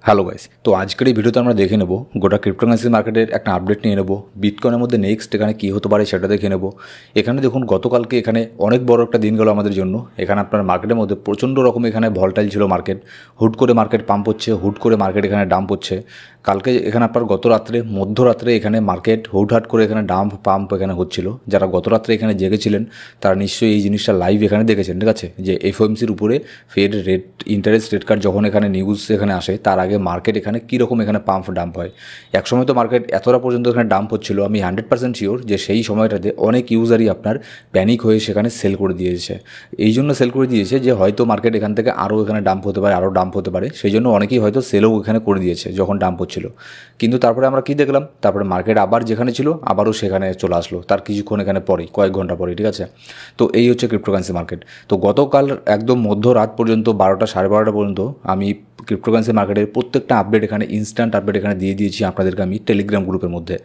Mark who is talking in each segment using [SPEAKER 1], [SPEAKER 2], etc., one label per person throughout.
[SPEAKER 1] Hello guys, তো আজকের এই ভিডিওতে আমরা দেখে নেব গোটা ক্রিপ্টোকারেন্সি মার্কেটের একটা আপডেট নিয়ে নেব। বিটকয়েনের মধ্যে নেক্সট এখানে কী হতে পারে সেটা দেখে নেব। এখানে দেখুন গতকালকে এখানে অনেক বড় একটা দিন গেল আমাদের জন্য। এখানে আপনার মার্কেটের মধ্যে প্রচণ্ড রকম এখানে ভলটাইল ছিল মার্কেট। হুট করে মার্কেট পাম্প হচ্ছে, হুট করে মার্কেট এখানে ডাম্প হচ্ছে। কালকে এখানে আপনার গত রাত্রে মধ্যরাত্রে এখানে মার্কেট হুটহাট করে এখানে ডাম্প পাম্প এখানে হচ্ছিল। যারা গত রাত্রে এখানে জেগেছিলেন তারা নিশ্চয়ই এই জিনিসটা লাইভ এখানে দেখেছেন, ঠিক আছে, যে এফওএমসির উপরে ফেড রেট ইন্টারেস্ট রেট কার্ড যখন এখানে নিউজ এখানে আসে তার আগে মার্কেট এখানে কীরকম এখানে পাম্প ডাম্প হয়। একসময় তো মার্কেট এতটা পর্যন্ত এখানে ডাম্প হচ্ছিল, আমি 100% শিওর যে সেই সময়টাতে অনেক ইউজারই আপনার প্যানিক হয়ে সেখানে সেল করে দিয়েছে। এই জন্য সেল করে দিয়েছে যে হয়তো মার্কেট এখান থেকে আরও এখানে ডাম্প হতে পারে, আরও ডাম্প হতে পারে, সেই জন্য অনেকেই হয়তো সেলও এখানে করে দিয়েছে যখন ডাম্প হচ্ছিল। কিন্তু তারপরে আমরা কি দেখলাম, তারপরে মার্কেট আবার যেখানে ছিল আবারও সেখানে চলে আসলো তার কিছুক্ষণ এখানে পরেই, কয়েক ঘন্টা পরে, ঠিক আছে। তো এই হচ্ছে ক্রিপ্টোকারেন্সি মার্কেট। তো গতকাল একদম মধ্যরাত পর্যন্ত 12টা সাড়ে 12টা পর্যন্ত আমি ক্রিপ্টোকারেন্সি মার্কেটের প্রত্যেকটা আপডেট এখানে ইনস্ট্যান্ট আপডেট এখানে দিয়ে দিয়েছি আপনাদেরকে আমি টেলিগ্রাম গ্রুপের মধ্যে।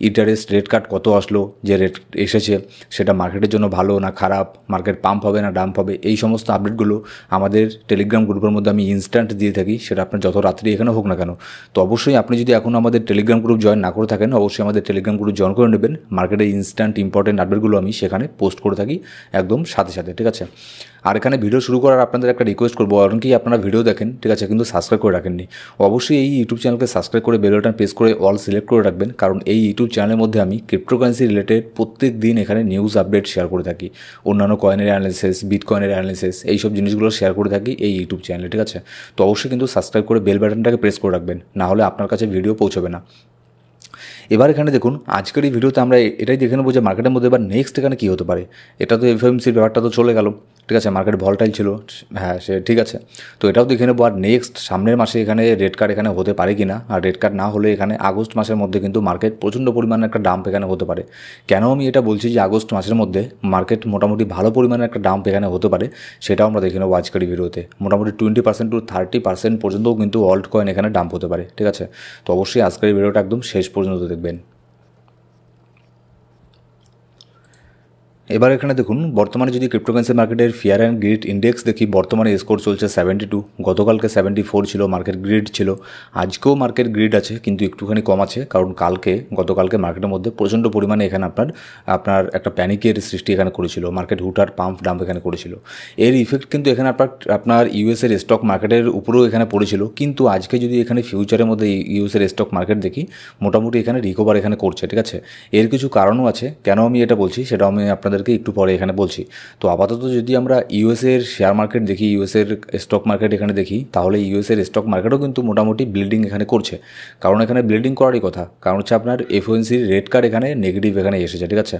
[SPEAKER 1] ইন্টারেস্ট রেট কার্ড কত আসলো, যে রেট এসেছে সেটা মার্কেটের জন্য ভালো না খারাপ, মার্কেট পাম্প হবে না ডাম্প হবে, এই সমস্ত আপডেটগুলো আমাদের টেলিগ্রাম গ্রুপের মধ্যে আমি ইনস্ট্যান্ট দিয়ে থাকি, সেটা আপনার যত রাত্রি এখানে হোক না কেন। তো অবশ্যই আপনি যদি এখন আমাদের টেলিগ্রাম গ্রুপ জয়েন না করে থাকেন অবশ্যই আমাদের টেলিগ্রাম গ্রুপ জয়েন করে নেবেন। মার্কেটের ইনস্ট্যান্ট ইম্পর্টেন্ট আপডেটগুলো আমি সেখানে পোস্ট করে থাকি একদম সাথে সাথে, ঠিক আছে। আর এখানে ভিডিও শুরু করার আপনাদের একটা রিকোয়েস্ট করবো, অনেকেই আপনারা ভিডিও দেখেন, ঠিক আছে, কিন্তু সাবস্ক্রাইব করে রাখেননি। অবশ্যই এই ইউটিউব চ্যানেলকে সাবস্ক্রাইব করে বেল বাটন প্রেস করে অল সিলেক্ট করে রাখবেন, কারণ এই ইউটিউব চ্যানেলের মধ্যে আমি ক্রিপ্টোকারেন্সি রিলেটেড প্রত্যেক দিন এখানে নিউজ আপডেট শেয়ার করে থাকি। অন্যান্য কয়েনের অ্যানালিসিস, বিটকয়েনের অ্যানালিসিস, এইসব জিনিসগুলো শেয়ার করে থাকি এই ইউটিউব চ্যানেলে, ঠিক আছে। তো অবশ্যই কিন্তু সাবস্ক্রাইব করে বেল বাটনটাকে প্রেস করে রাখবেন, না হলে আপনার কাছে ভিডিও পৌঁছবে না। এবার এখানে দেখুন আজকের এই ভিডিওতে আমরা এটাই দেখে নেবো যে মার্কেটের মধ্যে এবার নেক্সট এখানে কী হতে পারে। এটা তো এফএমসির ব্যাপারটা তো চলে গেল, ঠিক আছে, মার্কেট ভলটাইল ছিল, হ্যাঁ সে ঠিক আছে। তো এটাও দেখে নেবো। আর নেক্সট সামনের মাসে এখানে রেড কার্ড এখানে হতে পারে কি না, আর রেড কার্ড না হলে এখানে আগস্ট মাসের মধ্যে কিন্তু মার্কেট প্রচণ্ড পরিমাণে একটা ডাম্প এখানে হতে পারে। কেন আমি এটা বলছি যে আগস্ট মাসের মধ্যে মার্কেট মোটামুটি ভালো পরিমাণে একটা ডাম্প এখানে হতে পারে, সেটাও আমরা দেখে নেবো আজকের এই ভিডিওতে। মোটামুটি 20% to 30% পর্যন্তও কিন্তু অল্ট কয়েন এখানে ডাম্প হতে পারে, ঠিক আছে। তো অবশ্যই আজকের এই ভিডিওটা একদম শেষ পর্যন্ত দেখবেন। এবার এখানে দেখুন বর্তমানে যদি ক্রিপ্টোকারেন্সি মার্কেটের ফিয়ার অ্যান্ড গ্রিড ইন্ডেক্স দেখি, বর্তমানে স্কোর চলছে 72, গতকালকে 74 ছিল মার্কেট গ্রিড ছিল। আজকেও মার্কেট গ্রিড আছে কিন্তু একটুখানি কম আছে, কারণ গতকালকে মার্কেটের মধ্যে প্রচণ্ড পরিমাণে এখানে আপনার একটা প্যানিকের সৃষ্টি এখানে করেছিল, মার্কেট হুটার পাম্প ডাম্প এখানে করেছিল। এর ইফেক্ট কিন্তু এখানে আপনার ইউএসের স্টক মার্কেটের উপরেও এখানে পড়েছিল। কিন্তু আজকে যদি এখানে ফিউচারের মধ্যে ইউএসের স্টক মার্কেট দেখি মোটামুটি এখানে রিকভার এখানে করছে, ঠিক আছে। এর কিছু কারণও আছে, কেন আমি এটা বলছি সেটাও আমি আপনাদেরকে একটু পরে এখানে বলছি। তো আপাতত যদি আমরা ইউএসের শেয়ার মার্কেট দেখি, ইউএসের স্টক মার্কেট এখানে দেখি, তাহলে ইউএসের স্টক মার্কেটও কিন্তু মোটামুটি বিল্ডিং এখানে করছে। কারণ এখানে বিল্ডিং করারই কথা, কারণ হচ্ছে আপনার এফওএমসির রেট কার্ড এখানে নেগেটিভ এখানে এসেছে, ঠিক আছে।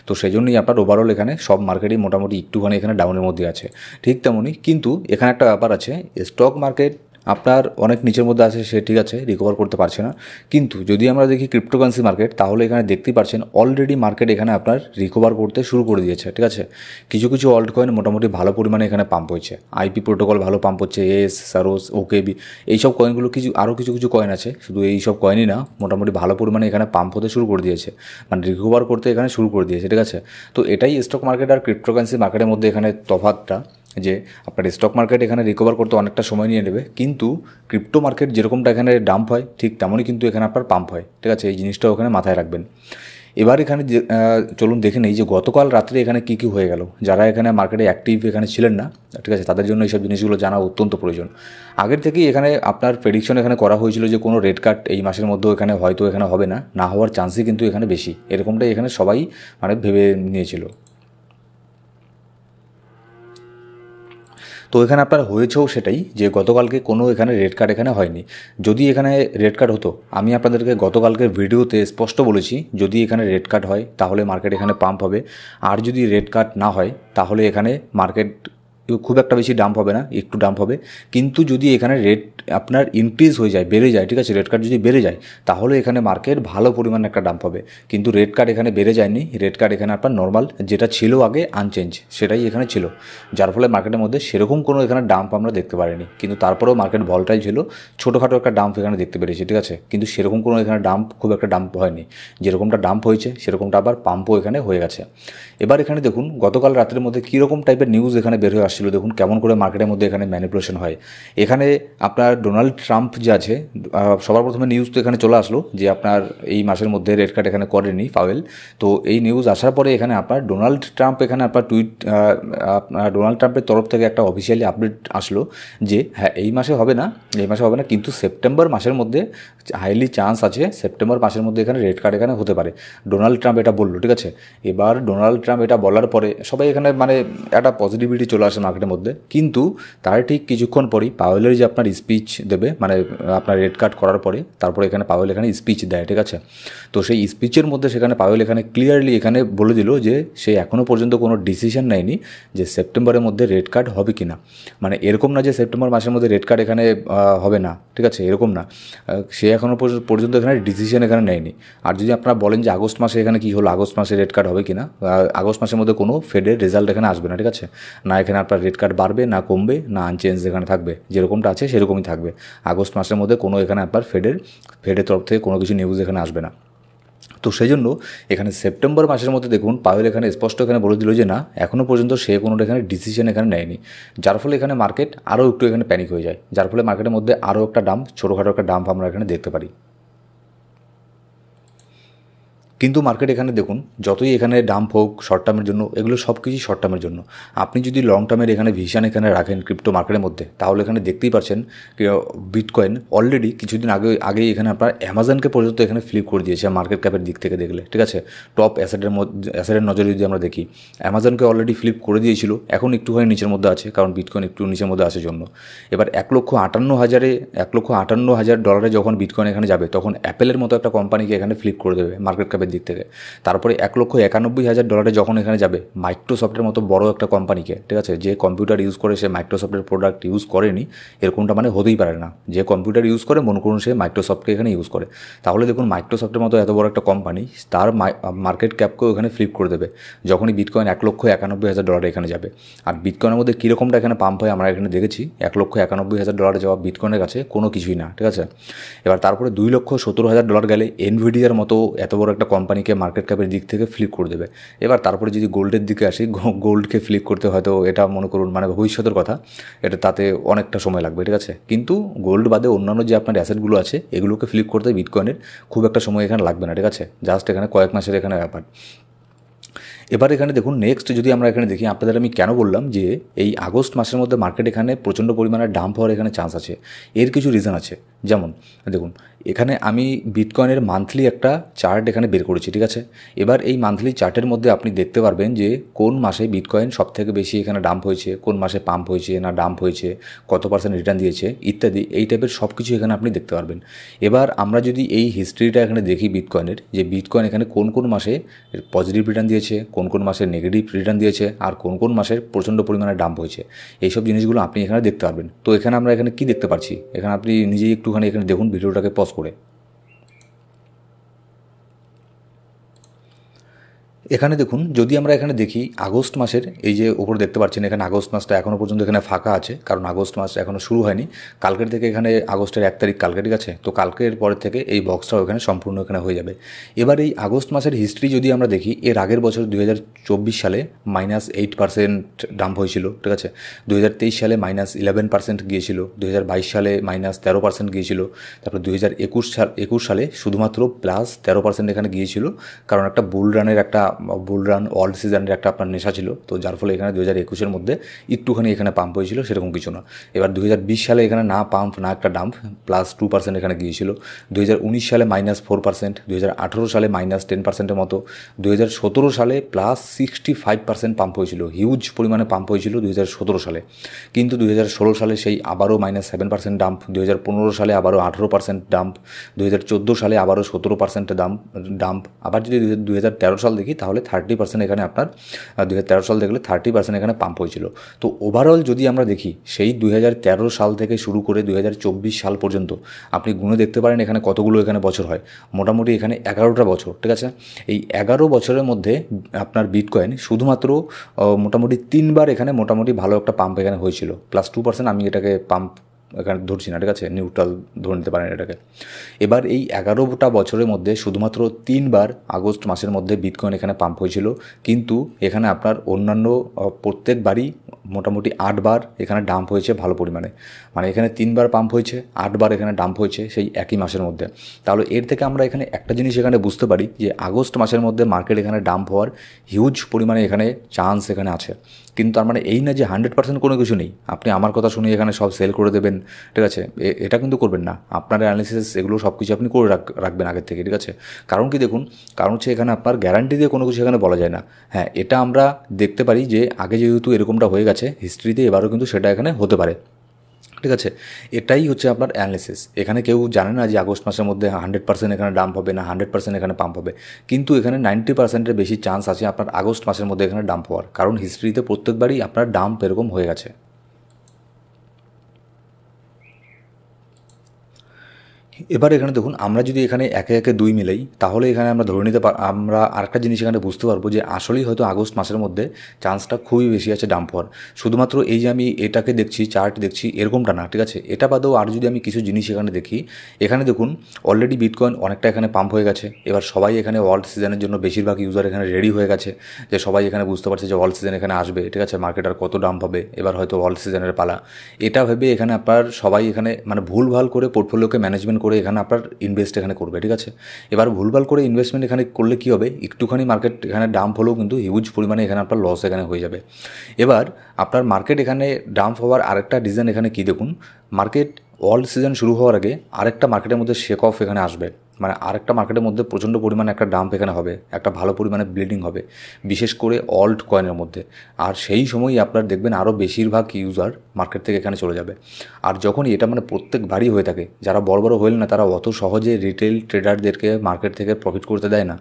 [SPEAKER 1] তো সেই জন্যই আপনার ওভারঅল এখানে সব মার্কেটই মোটামুটি একটুখানি এখানে ডাউনের মধ্যে আছে। ঠিক তেমনই কিন্তু এখানে একটা ব্যাপার আছে, স্টক মার্কেট আপনার অনেক নিচের মধ্যে আছে, সে ঠিক আছে, রিকভার করতে পারছে না। কিন্তু যদি আমরা দেখি ক্রিপ্টোকারেন্সি মার্কেট, তাহলে এখানে দেখতেই পাচ্ছেন অলরেডি মার্কেট এখানে আপনার রিকভার করতে শুরু করে দিয়েছে, ঠিক আছে। কিছু কিছু অল্ট কয়েন মোটামুটি ভালো পরিমাণে এখানে পাম্প হয়েছে, আইপি প্রোটোকল ভালো পাম্প হচ্ছে, এস সারোস ওকেবি এইসব কয়েনগুলো, আরও কিছু কিছু কয়েন আছে, শুধু এই সব কয়েনই না, মোটামুটি ভালো পরিমাণে এখানে পাম্প হতে শুরু করে দিয়েছে, মানে রিকভার করতে এখানে শুরু করে দিয়েছে, ঠিক আছে। তো এটাই স্টক মার্কেট আর ক্রিপ্টোকারেন্সি মার্কেটের মধ্যে এখানে তফাৎটা, যে আপনার স্টক মার্কেট এখানে রিকভার করতে অনেকটা সময় নিয়ে নেবে, কিন্তু ক্রিপ্টো মার্কেট যেরকমটা এখানে ডাম্প হয় ঠিক তেমনই কিন্তু এখানে আপনার পাম্প হয়, ঠিক আছে। এই জিনিসটাও ওখানে মাথায় রাখবেন। এবার এখানে চলুন দেখে নেই যে গতকাল রাত্রে এখানে কী কী হয়ে গেল। যারা এখানে মার্কেটে অ্যাক্টিভ এখানে ছিলেন না, ঠিক আছে, তাদের জন্য এইসব জিনিসগুলো জানা অত্যন্ত প্রয়োজন। আগের থেকেই এখানে আপনার প্রেডিকশন এখানে করা হয়েছিল যে কোনো রেড কার্ড এই মাসের মধ্যেও এখানে হয়তো এখানে হবে না, না হওয়ার চান্সই কিন্তু এখানে বেশি, এরকমটাই এখানে সবাই মানে ভেবে নিয়েছিল। তো এখানে আপনার হয়েছেও সেটাই, যে গতকালকে কোনো এখানে রেড কার্ড এখানে হয়নি। যদি এখানে রেড কার্ড হতো, আমি আপনাদেরকে গতকালকের ভিডিওতে স্পষ্ট বলেছি, যদি এখানে রেড কার্ড হয় তাহলে মার্কেট এখানে পাম্প হবে, আর যদি রেড কার্ড না হয় তাহলে এখানে মার্কেট খুব একটা বেশি ডাম্প হবে না, একটু ডাম্প হবে। কিন্তু যদি এখানে রেট আপনার ইনক্রিজ হয়ে যায়, বেড়ে যায়, ঠিক আছে, রেড কার্ড যদি বেড়ে যায় তাহলে এখানে মার্কেট ভালো পরিমাণে একটা ডাম্প হবে। কিন্তু রেড কার্ড এখানে বেড়ে যায়নি, রেড কার্ড এখানে আপনার নর্মাল যেটা ছিল আগে আনচেঞ্জ সেটাই এখানে ছিল, যার ফলে মার্কেটের মধ্যে সেরকম কোনো এখানে ডাম্প আমরা দেখতে পারিনি। কিন্তু তারপরেও মার্কেট ভলটাইল ছিল, ছোটোখাটো একটা ডাম্প এখানে দেখতে পেরেছি, ঠিক আছে। কিন্তু সেরকম কোনো এখানে ডাম্প খুব একটা ডাম্প হয়নি, যেরকমটা ডাম্প হয়েছে সেরকমটা আবার পাম্পও এখানে হয়ে গেছে। এবার এখানে দেখুন গতকাল রাতের মধ্যে কীরকম টাইপের নিউজ এখানে বের হয়ে আসছিল ছিল, দেখুন কেমন করে মার্কেটের মধ্যে এখানে ম্যানিপুলেশন হয়। এখানে আপনার ডোনাল্ড ট্রাম্প যে আছে, সবার প্রথমে নিউজ তো এখানে চলে আসলো যে আপনার এই মাসের মধ্যে রেড কার্ড এখানে করেনি পাওয়েল। তো এই নিউজ আসার পরে এখানে আপনার ডোনাল্ড ট্রাম্প এখানে আপনার ডোনাল্ড ট্রাম্পের তরফ থেকে একটা অফিসিয়ালি আপডেট আসলো যে হ্যাঁ এই মাসে হবে না, কিন্তু সেপ্টেম্বর মাসের মধ্যে হাইলি চান্স আছে, সেপ্টেম্বর মাসের মধ্যে এখানে রেড কার্ড এখানে হতে পারে। ডোনাল্ড ট্রাম্প এটা বললো, ঠিক আছে। এবার ডোনাল্ড ট্রাম্প এটা বলার পরে সবাই এখানে মানে একটা পজিটিভিটি চলে আসে মার্কেটের মধ্যে, কিন্তু তার ঠিক কিছুক্ষণ পরই পাওয়েলের যে আপনার স্পিচ দেবে, মানে আপনার রেড কার্ড করার পরে তারপরে এখানে পাওয়েল এখানে স্পিচ দেয়, ঠিক আছে। তো সেই স্পিচের মধ্যে সেখানে পাওয়েল এখানে ক্লিয়ারলি এখানে বলে দিল যে সে এখনও পর্যন্ত কোনো ডিসিশন নেয়নি যে সেপ্টেম্বরের মধ্যে রেড কার্ড হবে কি না। মানে এরকম না যে সেপ্টেম্বর মাসের মধ্যে রেড কার্ড এখানে হবে না, ঠিক আছে, এরকম না। সে এখনও পর্যন্ত এখানে ডিসিশন এখানে নেয়নি। আর যদি আপনারা বলেন যে আগস্ট মাসে এখানে কী হলো, আগস্ট মাসে রেড কার্ড হবে কি না, আগস্ট মাসের মধ্যে কোনো ফেডের রেজাল্ট এখানে আসবে না, ঠিক আছে। না এখানে আপনার রেড কার্ড বাড়বে না কমবে, না আনচেঞ্জ এখানে থাকবে, যেরকমটা আছে সেরকমই থাকবে। আগস্ট মাসের মধ্যে কোনো এখানে আপনার ফেডের তরফ থেকে কোনো কিছু নিউজ এখানে আসবে না। তো সেই জন্য এখানে সেপ্টেম্বর মাসের মধ্যে দেখুন পাওয়েল এখানে স্পষ্ট এখানে বলে দিল যে না এখনও পর্যন্ত সে কোনো এখানে ডিসিশন এখানে নেয়নি, যার ফলে এখানে মার্কেট আরও একটু এখানে প্যানিক হয়ে যায়, যার ফলে মার্কেটের মধ্যে আরও একটা ডাম্প, ছোটোখাটো একটা ডাম্প আমরা এখানে দেখতে পারি। কিন্তু মার্কেট এখানে দেখুন যতই এখানে ডাম্প হোক শর্ট টার্মের জন্য, এগুলো সব কিছুই শর্ট টার্মের জন্য। আপনি যদি লং টার্মের এখানে ভিশন এখানে রাখেন ক্রিপ্টো মার্কেটের মধ্যে, তাহলে এখানে দেখতেই পাচ্ছেন বিটকয়েন অলরেডি কিছুদিন আগেই এখানে আপনার অ্যামাজনকে পর্যন্ত এখানে ফ্লিপ করে দিয়েছে মার্কেট ক্যাপের দিক থেকে দেখলে, ঠিক আছে। টপ অ্যাসেটের নজরে যদি আমরা দেখি, অ্যামাজনকে অলরেডি ফ্লিপ করে দিয়েছিল, এখন একটুখানি নিচের মধ্যে আছে, কারণ বিটকয়েন একটু নিচের মধ্যে আসার জন্য। এবার 1,58,000 ডলারে যখন বিটকয়েন এখানে যাবে, তখন অ্যাপেলের মতো একটা কোম্পানিকে এখানে ফ্লিপ করে দেবে মার্কেট ক্যাপের দিক থেকে। তারপরে 1,91,000 ডলারে যখন এখানে যাবে মাইক্রোসফটের মতো বড় একটা কোম্পানিকে, ঠিক আছে, যে কম্পিউটার ইউজ করে সে মাইক্রোসফটের প্রোডাক্ট ইউজ করেনি এরকমটা মানে হতেই পারে না। যে কম্পিউটার ইউজ করে মনে করুন সে মাইক্রোসফটকে এখানে ইউজ করে, তাহলে দেখুন মাইক্রোসফটের মতো এত বড় একটা কোম্পানি তার মার্কেট ক্যাপকেও এখানে ফ্লিপ করে দেবে যখনই বিটকয়েন 1,91,000 ডলারে এখানে যাবে। আর বিটকয়েনের মধ্যে কীরকমটা এখানে পাম্প হয় আমরা এখানে দেখেছি, 1,91,000 ডলারে যাওয়া বিটকয়েনের কাছে কোনো কিছুই না, ঠিক আছে। এবার তারপরে 2,70,000 ডলার গেলে এনভিডিয়ার মতো এত বড় একটা কোম্পানিকে মার্কেট ক্যাপের দিক থেকে ফ্লিপ করে দেবে। এবার তারপরে যদি গোল্ডের দিকে আসি, গোল্ডকে ফ্লিপ করতে হয়তো এটা মনে করুন মানে ভবিষ্যতের কথা, এটা তাতে অনেকটা সময় লাগবে, ঠিক আছে। কিন্তু গোল্ড বাদে অন্যান্য যে আপনার অ্যাসেটগুলো আছে এগুলোকে ফ্লিপ করতে বিটকয়েনের খুব একটা সময় এখানে লাগবে না, ঠিক আছে, জাস্ট এখানে কয়েক মাসের এখানে ব্যাপার। এবার এখানে দেখুন নেক্সট যদি আমরা এখানে দেখি, আপনাদের আমি কেন বললাম যে এই আগস্ট মাসের মধ্যে মার্কেট এখানে প্রচণ্ড পরিমাণে ডাম্প হওয়ার এখানে চান্স আছে, এর কিছু রিজন আছে। যেমন দেখুন এখানে আমি বিটকয়েনের মান্থলি একটা চার্ট এখানে বের করেছি, ঠিক আছে। এবার এই মান্থলি চার্টের মধ্যে আপনি দেখতে পারবেন যে কোন মাসে বিটকয়েন সবথেকে বেশি এখানে ডাম্প হয়েছে, কোন মাসে পাম্প হয়েছে না ডাম্প হয়েছে, কত পার্সেন্ট রিটার্ন দিয়েছে ইত্যাদি, এই টাইপের সব কিছু এখানে আপনি দেখতে পারবেন। এবার আমরা যদি এই হিস্ট্রিটা এখানে দেখি বিটকয়েনের, যে বিটকয়েন এখানে কোন কোন মাসে পজিটিভ রিটার্ন দিয়েছে, কোন কোন মাসে নেগেটিভ রিটার্ন দিয়েছে, আর কোন কোন মাসের প্রচণ্ড পরিমাণে ডাম্প হয়েছে, এইসব জিনিসগুলো আপনি এখানে দেখতে পারবেন। তো এখানে আমরা এখানে কী দেখতে পাচ্ছি, এখানে আপনি নিজেই একটুখানি এখানে দেখুন ভিডিওটাকে পজ করে। এখানে দেখুন যদি আমরা এখানে দেখি আগস্ট মাসের এই যে ওপর দেখতে পাচ্ছেন, এখানে আগস্ট মাসটা এখনও পর্যন্ত এখানে ফাঁকা আছে, কারণ আগস্ট মাস এখনও শুরু হয়নি। কালকের থেকে এখানে আগস্টের 1 তারিখ কালকে, ঠিক আছে। তো কালকের পরের থেকে এই বক্সটাও এখানে সম্পূর্ণ এখানে হয়ে যাবে। এবার এই আগস্ট মাসের হিস্ট্রি যদি আমরা দেখি, এর আগের বছর 2024 সালে -8% ডাম্প হয়েছিল, ঠিক আছে। 2023 সালে -11% গিয়েছিল, 2022 সালে -13% গিয়েছিল, তারপর 2021 সালে শুধুমাত্র +13% এখানে গিয়েছিল, কারণ একটা বুল রান অল সিজনের একটা আপনার নেশা ছিল, তো যার ফলে এখানে 2021-এর মধ্যে একটুখানি এখানে পাম্প হয়েছিল, সেরকম কিছু না। এবার 2020 সালে এখানে না পাম্প না একটা ডাম্প, +2% এখানে গিয়েছিল। 2019 সালে -4%, 2018 সালে -10%-এর মতো, 2017 সালে +65% পাম্প হয়েছিল, হিউজ পরিমাণে পাম্প হয়েছিল 2017 সালে। কিন্তু 2016 সালে সেই আবারও -7% ডাম্প, 2015 সালে আবারও 18% ডাম্প, 2014 সালে আবারও 17% ডাম্প। আবার যদি 2013 সাল দেখি তাহলে 30% এখানে আপনার 2013 সাল দেখলে 30% এখানে পাম্প হয়েছিল। তো ওভারঅল যদি আমরা দেখি সেই 2013 সাল থেকে শুরু করে 2024 সাল পর্যন্ত আপনি গুণে দেখতে পারেন এখানে কতগুলো এখানে বছর হয়, মোটামুটি এখানে 11টা বছর, ঠিক আছে। এই 11 বছরের মধ্যে আপনার বিটকয়েন শুধুমাত্র মোটামুটি 3বার এখানে মোটামুটি ভালো একটা পাম্প এখানে হয়েছিল, +2%। আমি এটাকে পাম্প এখানে ধরছি না, ঠিক আছে, নিউট্রাল ধরে নিতে পারেন এটাকে। এবার এই 11টা বছরের মধ্যে শুধুমাত্র 3বার আগস্ট মাসের মধ্যে বিটকয়েন এখানে পাম্প হয়েছিল, কিন্তু এখানে আপনার অন্যান্য প্রত্যেকবারই মোটামুটি 8বার এখানে ডাম্প হয়েছে ভালো পরিমাণে। মানে এখানে 3বার পাম্প হয়েছে, 8বার এখানে ডাম্প হয়েছে সেই একই মাসের মধ্যে। তাহলে এর থেকে আমরা এখানে একটা জিনিস এখানে বুঝতে পারি যে আগস্ট মাসের মধ্যে মার্কেট এখানে ডাম্প হওয়ার হিউজ পরিমাণে এখানে চান্স এখানে আছে। কিন্তু তার মানে এই না যে 100% কোনো কিছু নেই, আপনি আমার কথা শুনে এখানে সব সেল করে দেবেন, ঠিক আছে, এটা কিন্তু করবেন না। আপনার অ্যানালিসিস এগুলো সব কিছু আপনি করে রাখবেন আগের থেকে, ঠিক আছে। কারণ কি দেখুন, কারণ হচ্ছে এখানে আপনার গ্যারান্টি দিয়ে কোনো কিছু এখানে বলা যায় না। হ্যাঁ, এটা আমরা দেখতে পারি যে আগে যেহেতু এরকমটা হয়ে গেছে হিস্ট্রিতে, এবারও কিন্তু সেটা এখানে হতে পারে, ঠিক আছে। এটাই হচ্ছে আপনার অ্যানালিসিস। এখানে কেউ জানে না যে আগস্ট মাসের মধ্যে 100% এখানে ডাম্প হবে না 100% এখানে পাম্প হবে, কিন্তু এখানে 90%-এর বেশি চান্স আছে আপনার আগস্ট মাসের মধ্যে এখানে ডাম্প হওয়ার, কারণ হিস্ট্রিতে প্রত্যেকবারই আপনার ডাম্প এরকম হয়ে গেছে। এবার এখানে দেখুন, আমরা যদি এখানে একে একে 2 মিলাই, তাহলে এখানে আমরা ধরে নিতে আমরা আরেকটা জিনিস এখানে বুঝতে পারবো যে আসলেই হয়তো আগস্ট মাসের মধ্যে চান্সটা খুবই বেশি আছে ডাম্প হওয়ার। শুধুমাত্র এই যে আমি এটাকে দেখছি, চার্ট দেখছি, এরকমটা না, ঠিক আছে। এটা বাদেও আর যদি আমি কিছু জিনিস এখানে দেখি, এখানে দেখুন অলরেডি বিটকয়েন অনেকটা এখানে পাম্প হয়ে গেছে। এবার সবাই এখানে ওয়ার্ল্ড সিজনের জন্য বেশিরভাগ ইউজার এখানে রেডি হয়ে গেছে, যে সবাই এখানে বুঝতে পারছে যে ওয়ার্ল্ড সিজন এখানে আসবে, ঠিক আছে, মার্কেট আর কত ডাম্প হবে, এবার হয়তো ওয়ার্ল্ড সিজনের পালা। এটা ভেবে এখানে আপনার সবাই এখানে মানে ভুলভাল করে পোর্টফোলিওকে ম্যানেজমেন্ট করে এখানে আপনার ইনভেস্ট এখানে করবে, ঠিক আছে। এবার ভুলভাল করে ইনভেস্টমেন্ট এখানে করলে কী হবে, একটুখানি মার্কেট এখানে ডাম্প হলেও কিন্তু হিউজ পরিমাণে এখানে আপনার লস এখানে হয়ে যাবে। এবার আপনার মার্কেট এখানে ডাম্প হওয়ার আরেকটা রিজন এখানে কী দেখুন, মার্কেট ওয়ার্ল্ড সিজন শুরু হওয়ার আগে আরেকটা মার্কেটের মধ্যে শেক অফ এখানে আসবে, মানে আরেকটা মার্কেটের মধ্যে প্রচণ্ড পরিমাণে একটা ডাম্প এখানে হবে, একটা ভালো পরিমাণে ব্লিডিং হবে, বিশেষ করে অল্ট কয়েনের মধ্যে। আর সেই সময়ই আপনার দেখবেন আরও বেশিরভাগ ইউজার মার্কেট থেকে এখানে চলে যাবে। আর যখনই এটা মানে প্রত্যেকবারই হয়ে থাকে, যারা বড় বড় হইল না তারা অত সহজে রিটেল ট্রেডারদেরকে মার্কেট থেকে প্রফিট করতে দেয় না।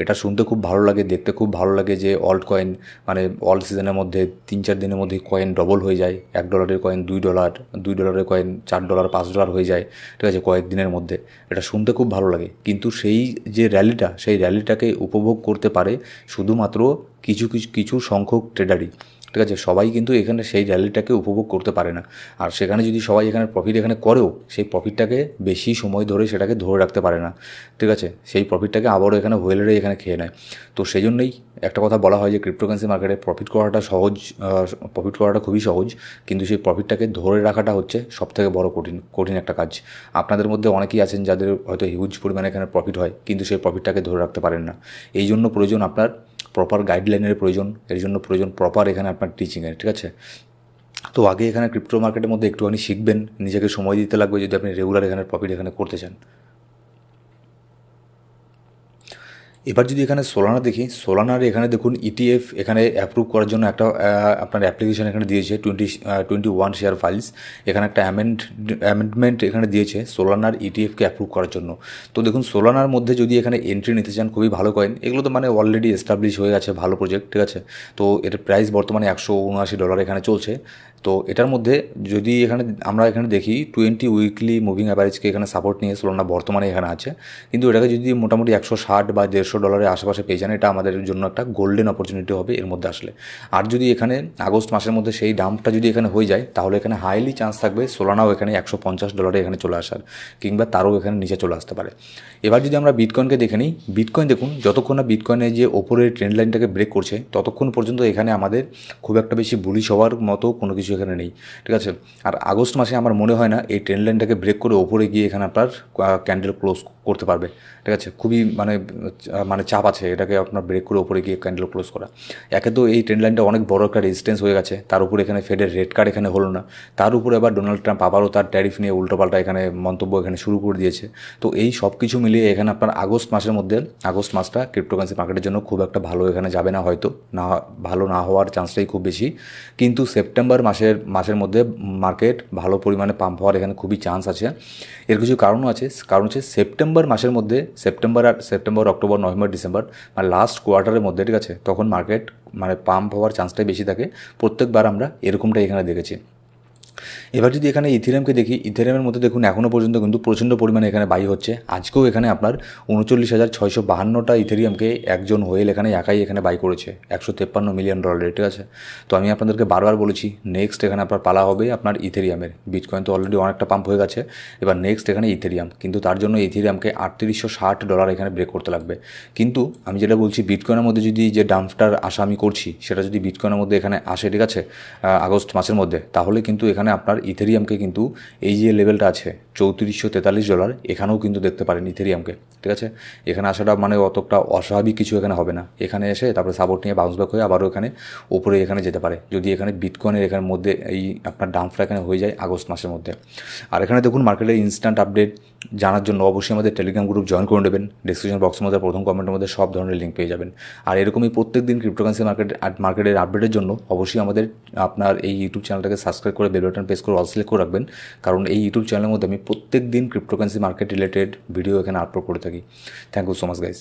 [SPEAKER 1] এটা শুনতে খুব ভালো লাগে, দেখতে খুব ভালো লাগে যে অল্ট কয়েন মানে অল্ট সিজনের মধ্যে 3-4 দিনের মধ্যে কয়েন ডবল হয়ে যায়, $1 কয়েন $2, $2 কয়েন $4 $5 হয়ে যায়, ঠিক আছে, কয়েকদিনের মধ্যে। এটা শুনতে খুব ভালো লাগে, কিন্তু সেই যে র্যালিটা, সেই র্যালিটাকে উপভোগ করতে পারে শুধুমাত্র কিছু কিছু কিছু সংখ্যক ট্রেডারই, ঠিক আছে। সবাই কিন্তু এখানে সেই র্যালিটাকে উপভোগ করতে পারে না। আর সেখানে যদি সবাই এখানে প্রফিট এখানে করেও, সেই প্রফিটটাকে বেশি সময় ধরে সেটাকে ধরে রাখতে পারে না, ঠিক আছে। সেই প্রফিটটাকে আবারও এখানে হোয়েলেরাই এখানে খেয়ে নেয়। তো সেই জন্যই একটা কথা বলা হয় যে ক্রিপ্টোকারেন্সি মার্কেটে প্রফিট করাটা সহজ, প্রফিট করাটা খুবই সহজ, কিন্তু সেই প্রফিটটাকে ধরে রাখাটা হচ্ছে সবথেকে বড় কঠিন একটা কাজ। আপনাদের মধ্যে অনেকেই আছেন যাদের হয়তো হিউজ পরিমাণে এখানে প্রফিট হয়, কিন্তু সেই প্রফিটটাকে ধরে রাখতে পারেন না। এই জন্য প্রয়োজন আপনার প্রপার গাইডলাইনের প্রয়োজন, এর জন্য প্রয়োজন প্রপার এখানে আপনার টিচিংয়ের, ঠিক আছে। তো আগে এখানে ক্রিপ্টো মার্কেটের মধ্যে একটুখানি শিখবেন, নিজেকে সময় দিতে লাগবে যদি আপনি রেগুলার এখানে প্রফিট এখানে করতে চান। এবার যদি এখানে সোলানা দেখি, সোলানার এখানে দেখুন ইটিএফ এখানে অ্যাপ্রুভ করার জন্য একটা আপনার অ্যাপ্লিকেশন এখানে দিয়েছে 21 শেয়ার ফাইলস, এখানে একটা অ্যামেন্ডমেন্ট এখানে দিয়েছে সোলানার ইটিএফকে অ্যাপ্রুভ করার জন্য। তো দেখুন সোলানার মধ্যে যদি এখানে এন্ট্রি নিতে চান, খুবই ভালো কয়েন, এগুলো তো মানে অলরেডি এস্টাবলিশ হয়ে গেছে, ভালো প্রজেক্ট, ঠিক আছে। তো এটার প্রাইস বর্তমানে $179 এখানে চলছে। তো এটার মধ্যে যদি আমরা এখানে দেখি 20 উইকলি মুভিং অ্যাভারেজকে এখানে সাপোর্ট নিয়ে সোলানা বর্তমানে এখানে আছে, কিন্তু এটাকে যদি মোটামুটি $160 বা $150 আশেপাশে পেয়ে যান, এটা আমাদের জন্য একটা গোল্ডেন অপরচুনিটি হবে এর মধ্যে আসলে। আর যদি এখানে আগস্ট মাসের মধ্যে সেই ডাম্পটা যদি এখানে হয়ে যায়, তাহলে এখানে হাইলি চান্স থাকবে সোলানাও এখানে $150 এখানে চলে আসার, কিংবা তারও এখানে নিচে চলে আসতে পারে। এবার যদি আমরা বিটকয়েনকে দেখে নিই, বিটকয়েন দেখুন যতক্ষণ না বিটকয়েনের যে ওপরের ট্রেন্ড লাইনটাকে ব্রেক করছে, ততক্ষণ পর্যন্ত এখানে আমাদের খুব একটা বেশি বুলিশ হওয়ার মতো কোনো কিছু এখানে নেই, ঠিক আছে। আর আগস্ট মাসে আমার মনে হয় না এই ট্রেন্ড লাইনটাকে ব্রেক করে ওপরে গিয়ে এখানে আপনার ক্যান্ডেল ক্লোজ করতে পারবে, ঠিক আছে। খুবই মানে চাপ আছে এটাকে আপনার ব্রেক করে ওপরে গিয়ে ক্যান্ডেল ক্লোজ করা। একে তো এই ট্রেন্ড লাইনটা অনেক বড় একটা রেজিস্ট্যান্স হয়ে গেছে, তার উপরে এখানে ফেডের রেড কার্ড এখানে হলো না, তার উপরে আবার ডোনাল্ড ট্রাম্প আবারও তার ট্যারিফ নিয়ে উল্টোপাল্টা এখানে মন্তব্য এখানে শুরু করে দিয়েছে। তো এই সব কিছু মিলিয়ে এখানে আপনার আগস্ট মাসটা ক্রিপ্টোকারেন্সি মার্কেটের জন্য খুব একটা ভালো এখানে যাবে না, হয়তো না ভালো না হওয়ার চান্সটাই খুব বেশি। কিন্তু সেপ্টেম্বর মাসের মধ্যে মার্কেট ভালো পরিমাণে পাম্প হওয়ার এখানে খুবই চান্স আছে। এর কিছু কারণও আছে, কারণ হচ্ছে সেপ্টেম্বর মাসের মধ্যে সেপ্টেম্বর অক্টোবর নভেম্বর ডিসেম্বর মানে লাস্ট কোয়ার্টারের মধ্যে, ঠিক আছে, তখন মার্কেট মানে পাম্প হওয়ার চান্সটাই বেশি থাকে। প্রত্যেকবার আমরা এরকমটাই এখানে দেখেছি। এবার যদি এখানে ইথেরিয়ামকে দেখি, ইথেরিয়ামের মধ্যে দেখুন এখনও পর্যন্ত কিন্তু প্রচণ্ড পরিমাণে এখানে বাই হচ্ছে। আজকেও এখানে আপনার 39,652টা ইথেরিয়ামকে একজন হোয়েল এখানে একাই এখানে বাই করেছে $153 মিলিয়ন। ঠিক আছে, তো আমি আপনাদেরকে বারবার বলেছি নেক্সট এখানে আপনার পালা হবে আপনার ইথেরিয়ামের। বিটকয়েন তো অলরেডি অনেকটা পাম্প হয়ে গেছে, এবার নেক্সট এখানে ইথেরিয়াম, কিন্তু তার জন্য ইথেরিয়ামকে $3860 এখানে ব্রেক করতে লাগবে। কিন্তু আমি যেটা বলছি বিটকয়েনের মধ্যে যদি যে ডাম্পটার আশা আমি করছি সেটা যদি বিটকয়েনের মধ্যে এখানে আসে, ঠিক আছে, আগস্ট মাসের মধ্যে, তাহলে কিন্তু এখানে আপনার ইথেরিয়ামকে কিন্তু এই যে লেভেলটা আছে $3443, এখানেও কিন্তু দেখতে পারেন ইথেরিয়ামকে। ঠিক আছে, এখানে আসাটা মানে অতটা অস্বাভাবিক কিছু এখানে হবে না। এখানে এসে তারপরে সাপোর্ট নিয়ে বাউন্স ব্যাক হয়ে আবারও এখানে ওপরে এখানে যেতে পারে, যদি এখানে বিটকয়েনের এখানের মধ্যে এই আপনার ডাম্পটা এখানে হয়ে যায় আগস্ট মাসের মধ্যে। আর এখানে দেখুন মার্কেটের ইনস্ট্যান্ট আপডেট জানার জন্য অবশ্যই আমাদের টেলিগ্রাম গ্রুপ জয়েন করে নেবেন। ডিসক্রিপশন বক্সের মধ্যে প্রথম কমেন্টের মধ্যে সব ধরনের লিঙ্ক পেয়ে যাবেন। আর এরকমের প্রত্যেক দিন ক্রিপ্টোকারেন্সি মার্কেটের আপডেটের জন্য অবশ্যই আমাদের আপনার এই ইউটিউব চ্যানেলটাকে সাবস্ক্রাইব করে বেল বাটন প্রেস করে অল সিলেক্ট করে রাখবেন, কারণ এই ইউটিউব চ্যানেলের মধ্যে আমি প্রত্যেক দিন ক্রিপ্টোকারেন্সি মার্কেট রিলেটেড ভিডিও এখানে আপলোড করে থাকি। Thank you so much guys.